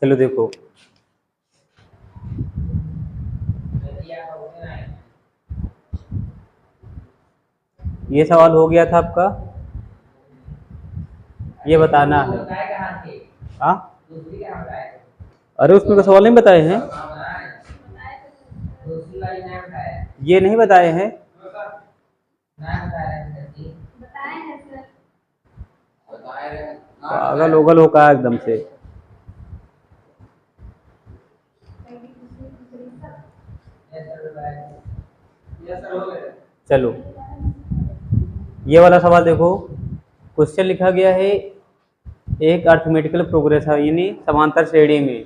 चलो देखो, ये सवाल हो गया था आपका, ये बताना है। हाँ, अरे उसमें का सवाल नहीं बताए हैं, ये नहीं बताए हैं। पागल उगल होगा एकदम से। चलो ये वाला सवाल देखो, क्वेश्चन लिखा गया है एक अर्थमेटिकल प्रोग्रेस है, यानी समांतर श्रेणी में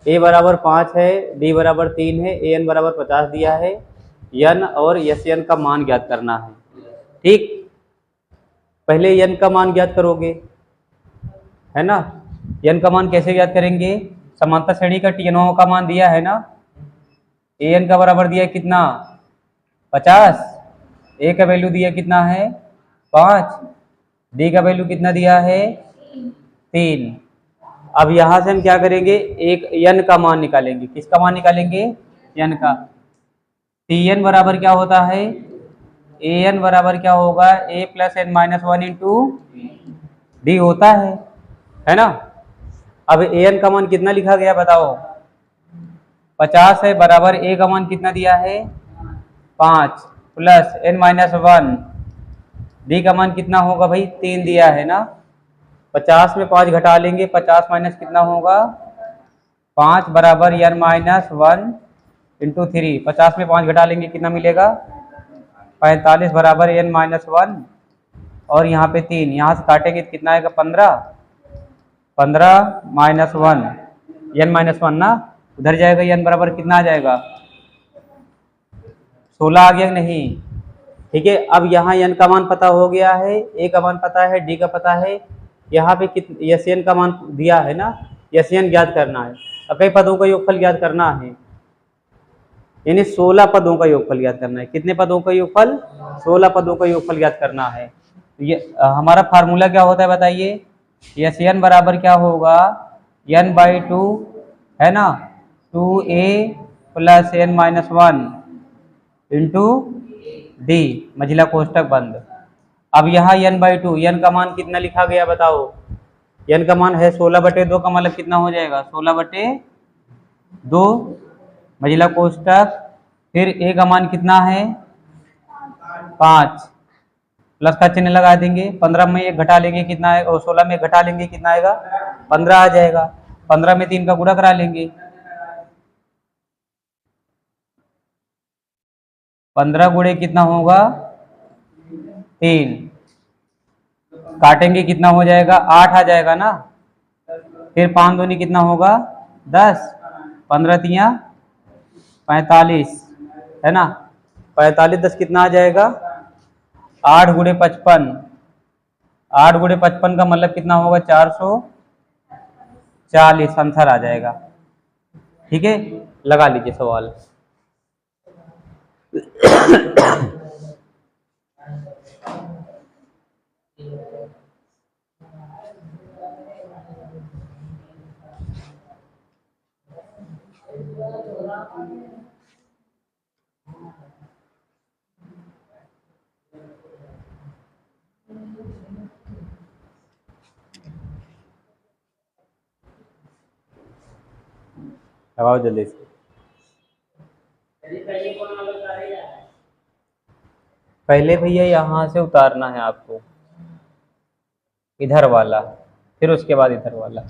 a बराबर 5 है, d बराबर 3 है, a n बराबर 50 दिया है, n और एस n का मान ज्ञात करना है। ठीक, पहले n का मान ज्ञात करोगे, है ना। n का मान कैसे ज्ञात करेंगे, समांतर श्रेणी का tn का मान दिया है ना, a n का बराबर दिया है कितना 50, a का वैल्यू दिया कितना है 5, d का वैल्यू कितना दिया है 3। अब यहां से हम क्या करेंगे, एक n का मान निकालेंगे। किसका मान निकालेंगे, n का। tn बराबर क्या होता है, an बराबर क्या होगा, a plus N minus 1 into d होता है ना। अब an का मान कितना लिखा गया बताओ, 50 है, बराबर a का मान कितना दिया है 5 प्लस n माइनस 1, डी का मान कितना होगा भाई 3 दिया है ना। 50 में 5 घटा लेंगे, 50 माइनस कितना होगा 5 बराबर n माइनस 1 इंटू 3, 50 में 5 घटा लेंगे कितना मिलेगा 45 बराबर n माइनस 1, और यहाँ पे 3, यहाँ से काटेंगे तो कितना आएगा 15, 15 माइनस 1, n माइनस 1 ना, उधर जाएगा n बराबर कितना आ जाएगा 16 आ गया नहीं। ठीक है, अब यहाँ n का मान पता हो गया है, a का मान पता है, d का पता है, यहाँ पे एस एन का मान दिया है ना, एस एन ज्ञात करना है। अब कई पदों का योगफल ज्ञात करना है, यानी 16 पदों का योगफल ज्ञात करना है। कितने पदों का योगफल, 16 पदों का योगफल ज्ञात करना है। ये हमारा फार्मूला क्या होता है बताइए, एस एन बराबर क्या होगा n/2 है ना, 2a plus n minus 1 into D, मझिला कोष्टक बंद। अब यहाँ n/2, n का मान कितना लिखा गया बताओ, n का मान है 16/2 का मतलब कितना हो जाएगा 16/2, मझिला कोष्टक, फिर a का मान कितना है 5, प्लस का चिन्ह लगा देंगे, 15 में 1 घटा लेंगे कितना आएगा, और 16 में 1 घटा लेंगे कितना आएगा 15 आ जाएगा। 15 में 3 का गुणा करा लेंगे, 15 गुणे कितना होगा 3, काटेंगे कितना हो जाएगा 8 आ जाएगा ना, फिर 5 दूनी कितना होगा 10, 15 तिया 45 है ना, 45 10 कितना आ जाएगा 8 गुणे 55, 8 गुणे 55 का मतलब कितना होगा 440 आंसर आ जाएगा। ठीक है, लगा लीजिए सवाल। लगाओ जल्दी से। पहले भैया यहाँ से उतारना है आपको, इधर वाला, फिर उसके बाद इधर वाला।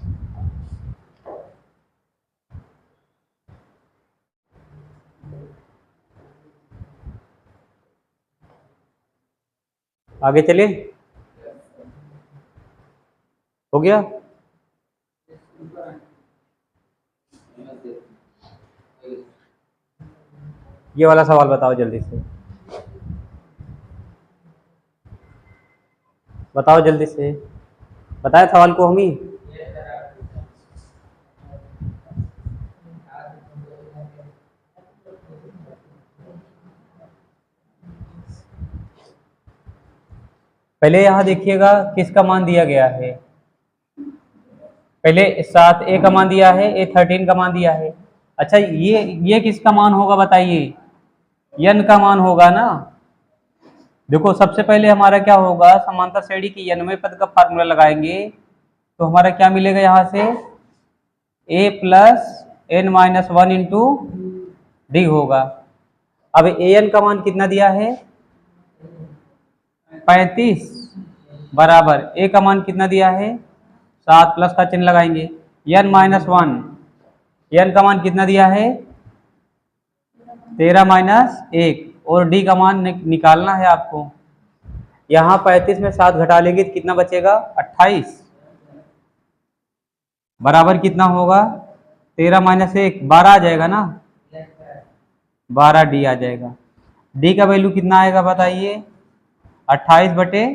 आगे चलिए, हो गया। ये वाला सवाल बताओ जल्दी से, बताओ जल्दी से, बताए सवाल को हम ही। पहले यहाँ देखिएगा किसका मान दिया गया है, पहले 7 ए का मान दिया है, ए 13 का मान दिया है। अच्छा ये किसका मान होगा बताइए, यन का मान होगा ना। देखो सबसे पहले हमारा क्या होगा, समांतर श्रेणी की यनवें पद का फार्मूला लगाएंगे तो हमारा क्या मिलेगा यहाँ से, a plus N minus 1 into D होगा। अब ए एन का मान कितना दिया है 35 बराबर ए का मान कितना दिया है 7 प्लस का चिन्ह लगाएंगे, एन माइनस 1 एन का मान कितना दिया है 13 माइनस 1 और डी का मान निकालना है आपको। यहाँ 35 में 7 घटा लेंगे तो कितना बचेगा 28 बराबर कितना होगा 13 माइनस 1 12 आ जाएगा ना, 12 डी आ जाएगा। डी का वैल्यू कितना आएगा बताइए 28 बटे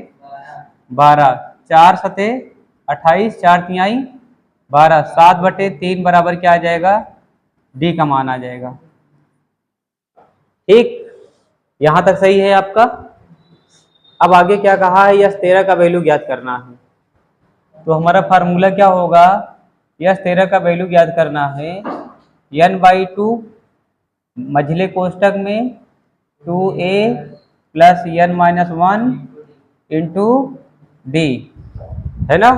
12, 4 सते 28, 4 तिहाई 12, 7 बटे 3 बराबर क्या आ जाएगा, डी का मान आ जाएगा। ठीक, यहां तक सही है आपका। अब आगे क्या कहा है, यस 13 का वैल्यू ज्ञात करना है। तो हमारा फार्मूला क्या होगा, यस 13 का वैल्यू ज्ञात करना है n/2 मझले कोष्टक में 2a plus n minus 1 into D, है ना।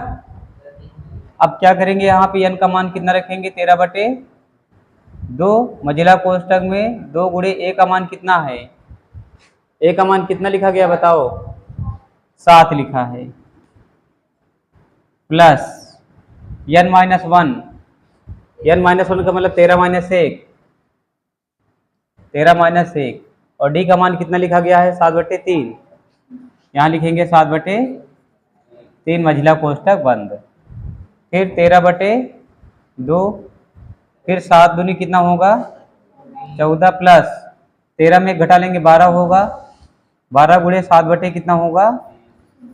अब क्या करेंगे, यहाँ पे n का मान कितना रखेंगे 13 बटे 2 मझला कोष्टक में 2 गुणे a का मान कितना है, a का मान कितना लिखा गया बताओ 7 लिखा है, plus n minus 1, n minus 1 का मतलब 13 माइनस 1, 13 माइनस 1 और d का मान कितना लिखा गया है 7 बटे 3, यहाँ लिखेंगे 7 बटे 3 मझला कोष्टक बंद, फिर 13 बटे 2, फिर 7 दूनी कितना होगा 14 प्लस 13 में घटा लेंगे 12 होगा, 12 गुणे 7 बटे कितना होगा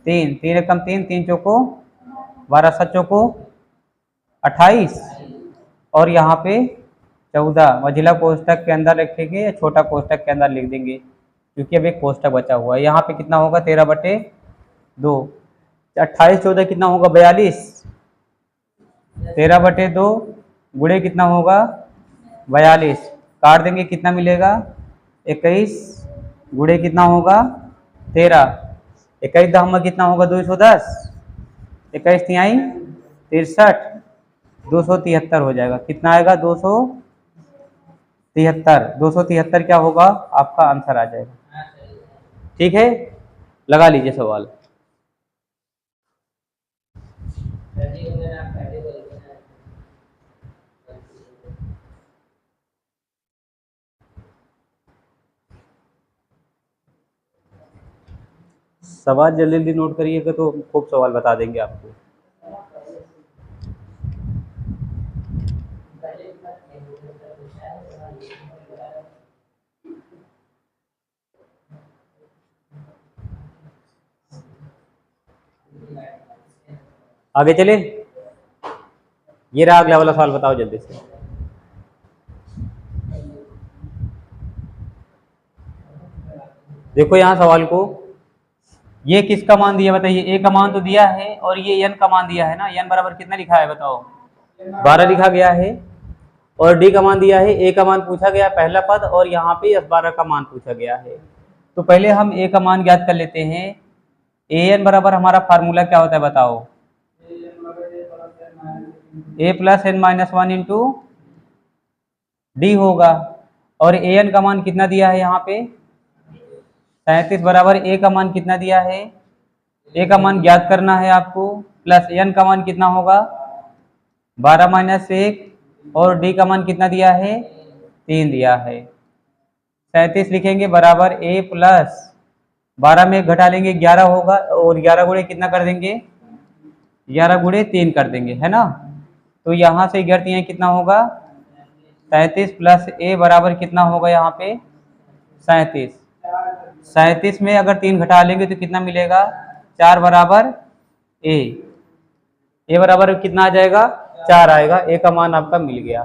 3, 3 एकम 3, 3 चौको 12, 7 चौको 28 और यहाँ पे 14 मझिला कोष्टक के अंदर रखेंगे या छोटा कोष्टक के अंदर लिख देंगे क्योंकि अब एक कोष्टक बचा हुआ है। यहाँ पे कितना होगा 13 बटे 2, 28 14 कितना होगा 42, 13 बटे 2 गुणे कितना होगा 42, काट देंगे कितना मिलेगा 21 गुणे कितना होगा 13, 21 दहमा कितना होगा 210, 21 तिहाई 63, 273 हो जाएगा। कितना आएगा 273, 273 क्या होगा आपका आंसर आ जाएगा। ठीक है, लगा लीजिए सवाल। सवाल जल्दी जल्दी नोट करिएगा तो खूब सवाल बता देंगे आपको। आगे चले, ये रहा अगला वाला सवाल, बताओ जल्दी से। देखो यहाँ सवाल को, ये किसका मान दिया बताइए, ए का मान तो दिया है और ये एन का मान दिया है ना, एन बराबर कितना लिखा है बताओ 12 लिखा गया है और डी का मान दिया है, ए का मान पूछा गया पहला पद और यहाँ पे 12 का मान पूछा गया है। तो पहले हम ए का मान ज्ञात कर लेते हैं। ए एन बराबर हमारा फार्मूला क्या होता है बताओ, A plus N minus 1 into D होगा और ए एन का मान कितना दिया है यहाँ पे 37 बराबर ए का मान कितना दिया है, ए का मान ज्ञात करना है आपको, प्लस एन का मान कितना होगा 12 माइनस 1 और डी का मान कितना दिया है 3 दिया है। 37 लिखेंगे बराबर ए प्लस 12 में घटा लेंगे 11 होगा और 11 गुणे कितना कर देंगे 11 गुणे 3 कर देंगे, है ना। तो यहाँ से 11 कितना होगा 37 प्लस ए बराबर कितना होगा यहाँ पे 37, 37 में अगर 3 घटा लेंगे तो कितना मिलेगा 4 बराबर ए बराबर कितना आ जाएगा 4 आएगा, ए का मान आपका मिल गया।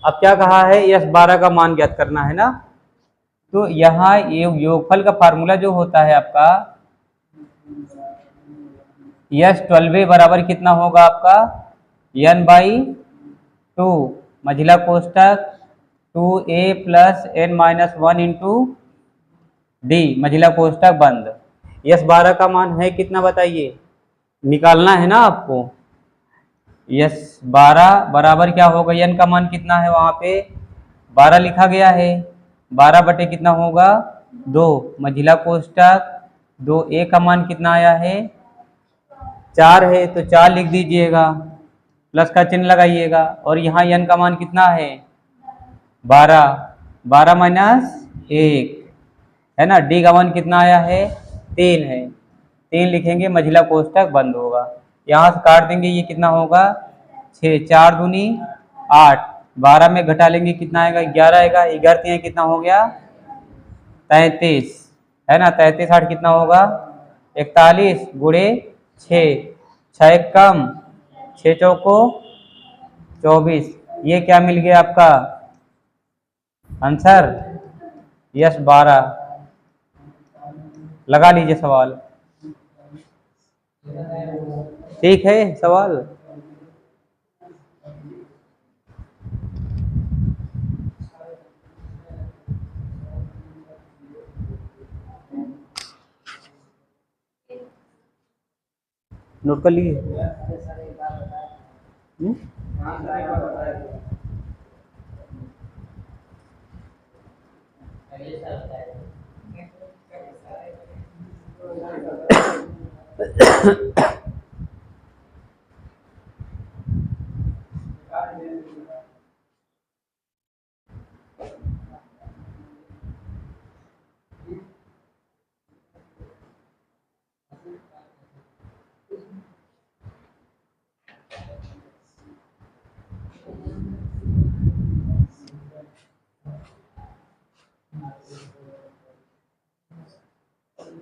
अब क्या कहा है यस 12 का मान ज्ञात करना है ना। तो यहाँ योगफल का फार्मूला जो होता है आपका यस 12 बराबर कितना होगा आपका n/2 मझिला कोष्टक 2a plus n-1 into D मझिला कोष्टक बंद। यस 12 का मान है कितना बताइए, निकालना है ना आपको। यस 12 बराबर क्या होगा, n का मान कितना है वहां पे 12 लिखा गया है, 12 बटे कितना होगा 2 मझिला कोष्टक 2a का मान कितना आया है 4 है, तो 4 लिख दीजिएगा, प्लस का चिन्ह लगाइएगा, और यहाँ n का मान कितना है 12, 12 माइनस 1 है ना। डी का मान कितना आया है 3 है, 3 लिखेंगे मझिला कोष्टक बंद होगा। यहाँ से काट देंगे, ये कितना होगा 6, 4 दूनी 8, 12 में घटा लेंगे कितना आएगा 11 आएगा, 11 कितना हो गया 33 है ना। 33 8 कितना होगा 41 गुणे 6, 6 कम 6 चौको 24, ये क्या मिल गया आपका आंसर यस 12। लगा लीजिए सवाल, ठीक है सवाल। नोट कर लीजिए। हम्म?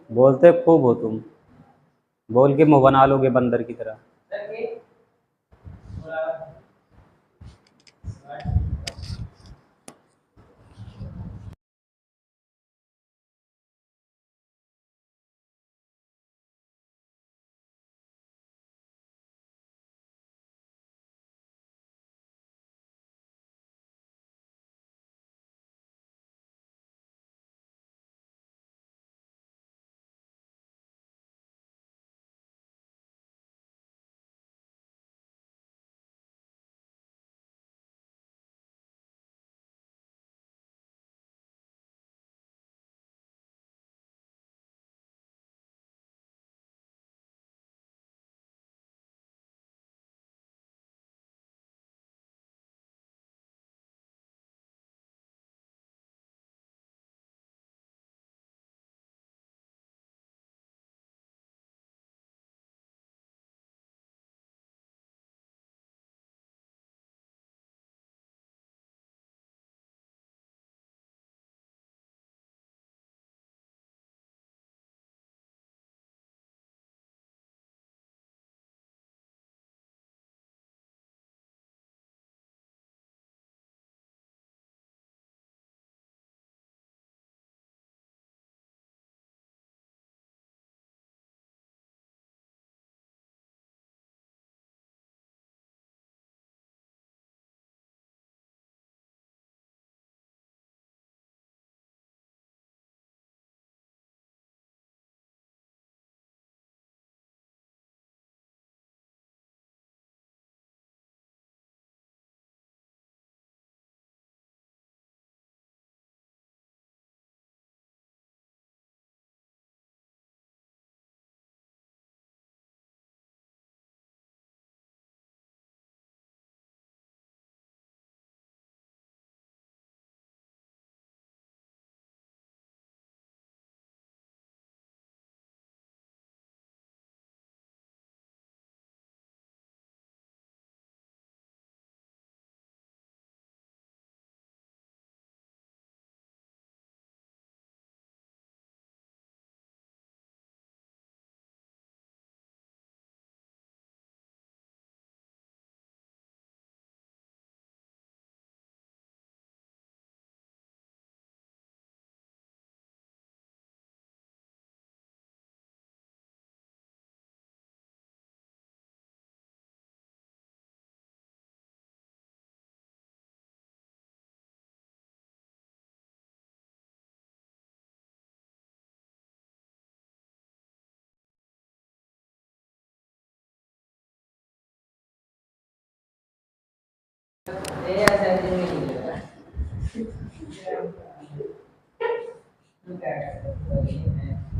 बोलते खूब हो तुम, बोल के मुंह बना लोगे बंदर की तरह।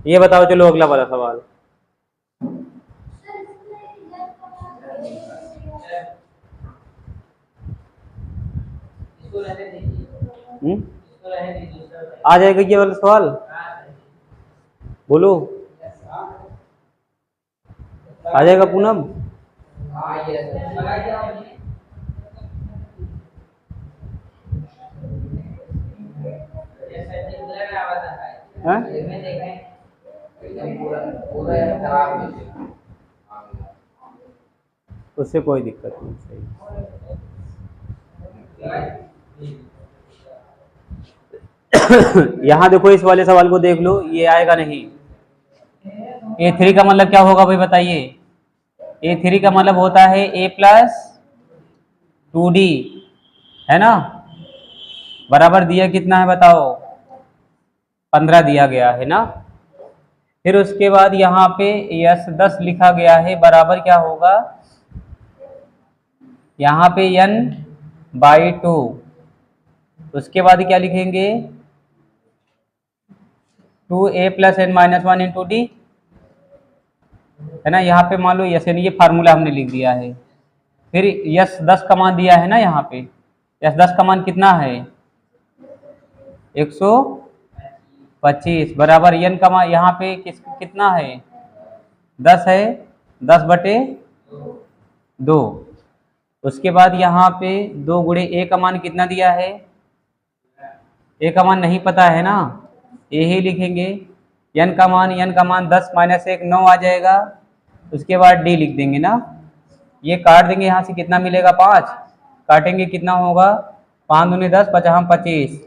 ये बताओ, चलो अगला वाला सवाल। हम्म, आ जाएगा ये वाला सवाल, बोलो। आ जाएगा पूनम? हाँ? उससे कोई दिक्कत नहीं, सही। यहाँ देखो, इस वाले सवाल को देख लो, ये आएगा नहीं। A3 का मतलब क्या होगा भाई बताइए? A3 का मतलब होता है A+2D, है ना? बराबर दिया कितना है बताओ? 15 दिया गया है ना। फिर उसके बाद यहाँ पे S10 लिखा गया है, बराबर क्या होगा? यहाँ पे n/2। उसके बाद क्या लिखेंगे? 2a + n-1 इंटू डी, है ना। यहाँ पे मान लो यानी ये फार्मूला हमने लिख दिया है। फिर S10 का मान दिया है ना यहाँ पे। S10 का मान कितना है? 125 बराबर n का मान यहाँ पे कितना है? 10 है, 10/2। उसके बाद यहाँ पे 2 गुणे a का मान कितना दिया है? a का मान नहीं पता है ना, a ही लिखेंगे। n का मान 10 - 1 9 आ जाएगा। उसके बाद d लिख देंगे ना। ये काट देंगे, यहाँ से कितना मिलेगा? 5 काटेंगे कितना होगा? 5 दूनी 10, 5 25।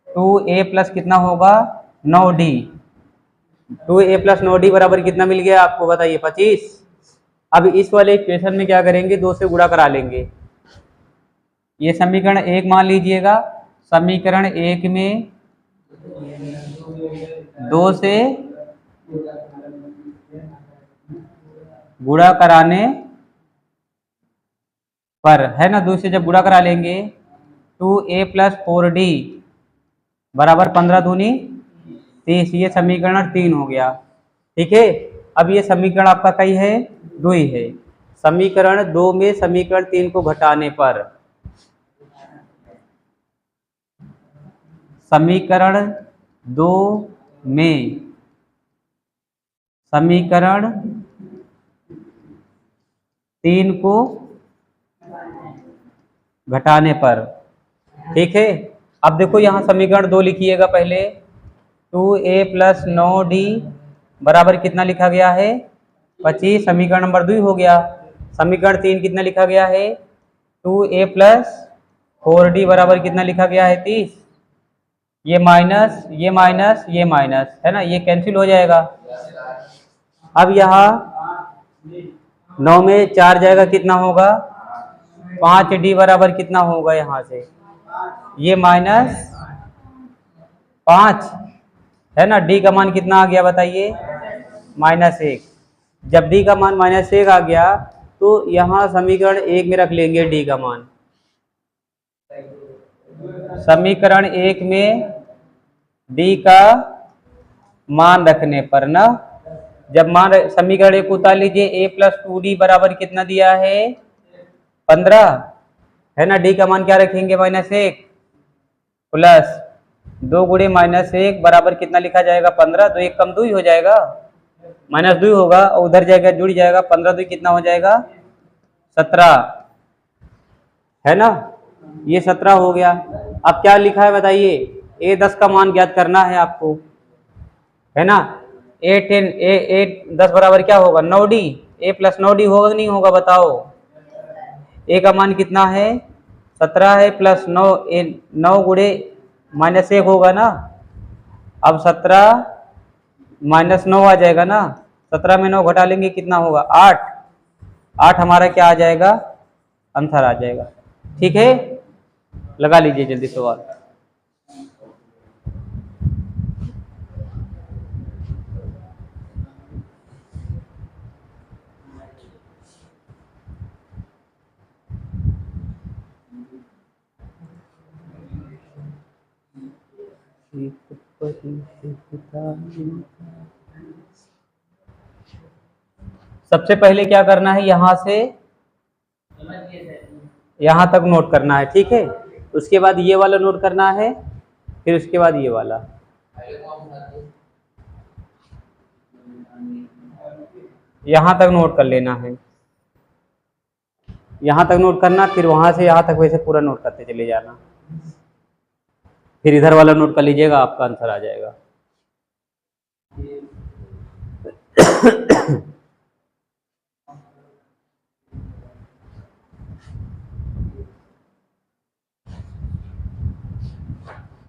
2a प्लस कितना होगा? 9d। 2a + 9d बराबर कितना मिल गया आपको बताइए? 25। अब इस वाले इक्वेशन में क्या करेंगे? 2 से गुणा करा लेंगे। ये समीकरण 1 मान लीजिएगा। समीकरण 1 में 2 से गुणा कराने पर, है ना, 2 से जब गुणा करा लेंगे, 2a + 4d बराबर 15 दूनी 30। ये समीकरण 3 हो गया। ठीक है। अब ये समीकरण आपका कई है? 2 ही है। समीकरण 2 में समीकरण 3 को घटाने पर, समीकरण 2 में समीकरण 3 को घटाने पर, ठीक है। अब देखो यहाँ समीकरण 2 लिखिएगा पहले। 2a + 9d बराबर कितना लिखा गया है? 25। समीकरण नंबर 2 हो गया। समीकरण 3 कितना लिखा गया है? 2a + 4d बराबर कितना लिखा गया है? 30। ये माइनस, ये माइनस, ये माइनस, है ना, ये कैंसिल हो जाएगा। अब यहाँ 9 में 4 जाएगा, कितना होगा? 5d बराबर कितना होगा यहाँ से? ये -5, है ना। d का मान कितना आ गया बताइए? -1। जब d का मान -1 आ गया तो यहाँ समीकरण 1 में रख लेंगे d का मान। समीकरण 1 में d का मान रखने पर ना, जब मान समीकरण 1 उतार लीजिए, a + 2d बराबर कितना दिया है? 15, है ना। d का मान क्या रखेंगे? -1 प्लस 2 गुणे -1 बराबर कितना लिखा जाएगा? 15। 2 1 कम 2 ही हो जाएगा, -2 होगा और उधर जाएगा, जुड़ जाएगा। 15 2 कितना हो जाएगा? 17, है ना। ये 17 हो गया। अब क्या लिखा है बताइए? A10 का मान ज्ञात करना है आपको, है ना। A10 बराबर क्या होगा? 9d। a + 9d होगा कि नहीं होगा बताओ? a का मान कितना है? 17 है, प्लस 9, 9 गुणे -1 होगा ना। अब 17 -9 आ जाएगा ना। 17 में 9 घटा लेंगे, कितना होगा? 8। 8 हमारा क्या आ जाएगा? आंसर आ जाएगा। ठीक है, लगा लीजिए जल्दी सवाल। सबसे पहले क्या करना है, यहाँ से यहाँ तक नोट करना है, ठीक है। उसके बाद ये वाला नोट करना है, फिर उसके बाद ये वाला, यहाँ तक नोट कर लेना है। यहाँ तक नोट करना, फिर वहां से यहाँ तक वैसे पूरा नोट करते चले जाना, फिर इधर वाला नोट कर लीजिएगा, आपका आंसर आ जाएगा।